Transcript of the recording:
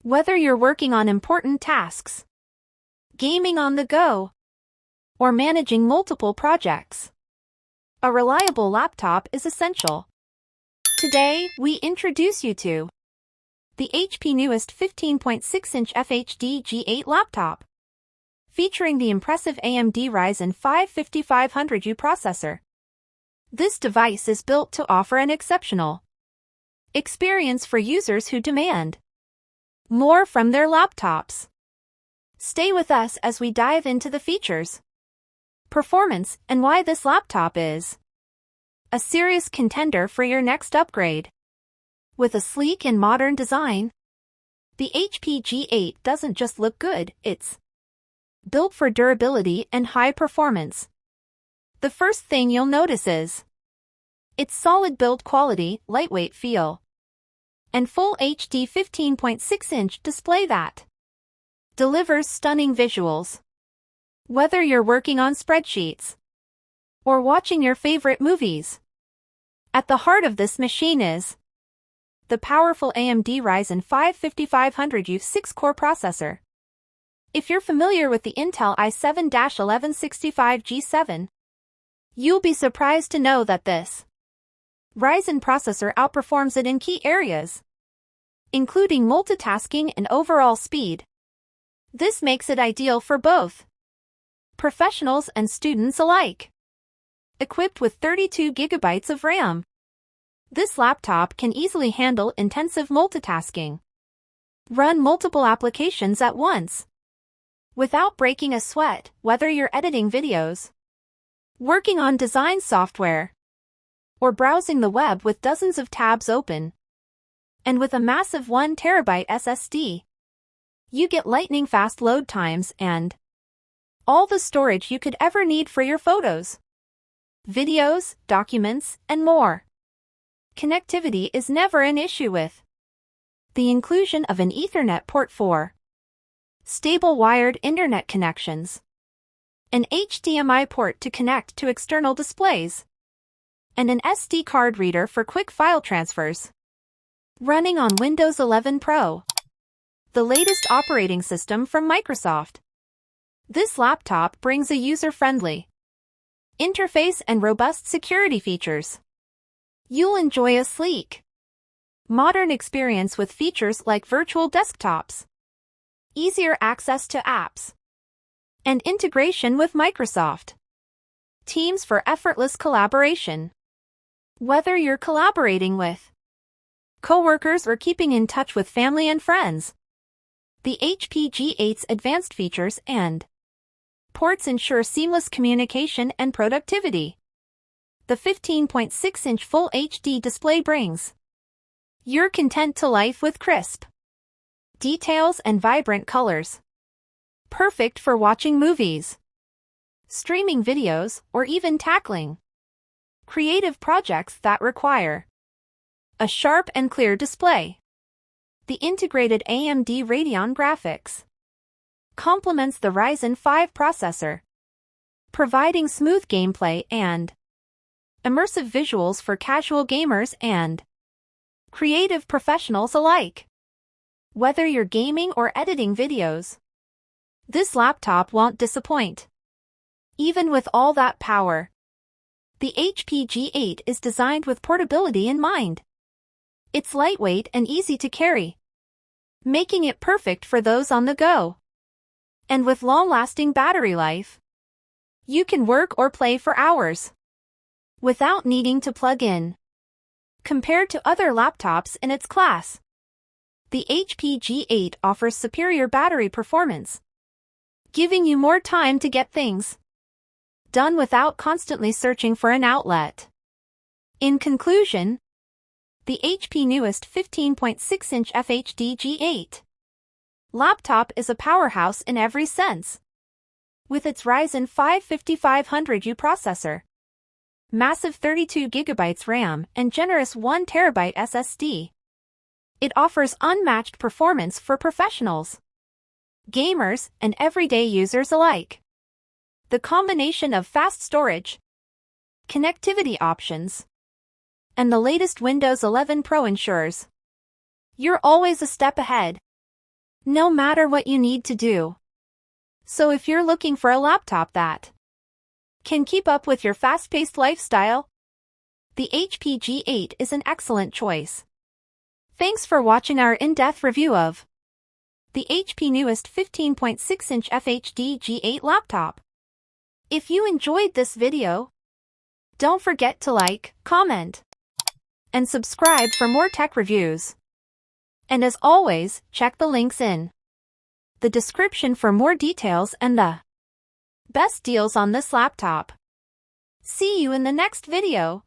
Whether you're working on important tasks, gaming on the go, or managing multiple projects, a reliable laptop is essential. Today, we introduce you to the HP newest 15.6-inch FHD G8 laptop, featuring the impressive AMD Ryzen 5 5500U processor. This device is built to offer an exceptional experience for users who demand more from their laptops. Stay with us as we dive into the features, performance, and why this laptop is a serious contender for your next upgrade. With a sleek and modern design, the HP G8 doesn't just look good, it's built for durability and high performance. The first thing you'll notice is its solid build quality, lightweight feel, and full HD 15.6-inch display that delivers stunning visuals. Whether you're working on spreadsheets or watching your favorite movies, at the heart of this machine is the powerful AMD Ryzen 5 5500U 6-core processor. If you're familiar with the Intel i7-1165G7, you'll be surprised to know that this Ryzen processor outperforms it in key areas, including multitasking and overall speed. This makes it ideal for both professionals and students alike. Equipped with 32 GB of RAM, this laptop can easily handle intensive multitasking, run multiple applications at once, without breaking a sweat. Whether you're editing videos, working on design software, or browsing the web with dozens of tabs open, and with a massive 1 TB SSD, you get lightning-fast load times and all the storage you could ever need for your photos, videos, documents, and more. Connectivity is never an issue with the inclusion of an Ethernet port for stable wired internet connections, an HDMI port to connect to external displays, and an SD card reader for quick file transfers. Running on Windows 11 Pro, the latest operating system from Microsoft, this laptop brings a user-friendly interface and robust security features. You'll enjoy a sleek, modern experience with features like virtual desktops, easier access to apps, and integration with Microsoft Teams for effortless collaboration. Whether you're collaborating with coworkers or keeping in touch with family and friends, the HP G8's advanced features and ports ensure seamless communication and productivity. The 15.6-inch Full HD display brings your content to life with crisp details and vibrant colors. Perfect for watching movies, streaming videos, or even tackling creative projects that require a sharp and clear display. The integrated AMD Radeon graphics complements the Ryzen 5 processor, providing smooth gameplay and immersive visuals for casual gamers and creative professionals alike. Whether you're gaming or editing videos, this laptop won't disappoint. Even with all that power, the HP G8 is designed with portability in mind. It's lightweight and easy to carry, making it perfect for those on the go. And with long-lasting battery life, you can work or play for hours without needing to plug in. Compared to other laptops in its class, the HP G8 offers superior battery performance, giving you more time to get things done without constantly searching for an outlet. In conclusion, the HP newest 15.6-inch FHD G8 laptop is a powerhouse in every sense. With its Ryzen 5 5500U processor, massive 32 GB RAM, and generous 1 TB SSD, it offers unmatched performance for professionals, gamers, and everyday users alike. The combination of fast storage, connectivity options, and the latest Windows 11 Pro ensures you're always a step ahead. no matter what you need to do. So if you're looking for a laptop that can keep up with your fast-paced lifestyle, the HP G8 is an excellent choice. Thanks for watching our in-depth review of the HP newest 15.6-inch FHD G8 laptop. If you enjoyed this video, don't forget to like, comment, and subscribe for more tech reviews. And as always, check the links in the description for more details and the best deals on this laptop. See you in the next video.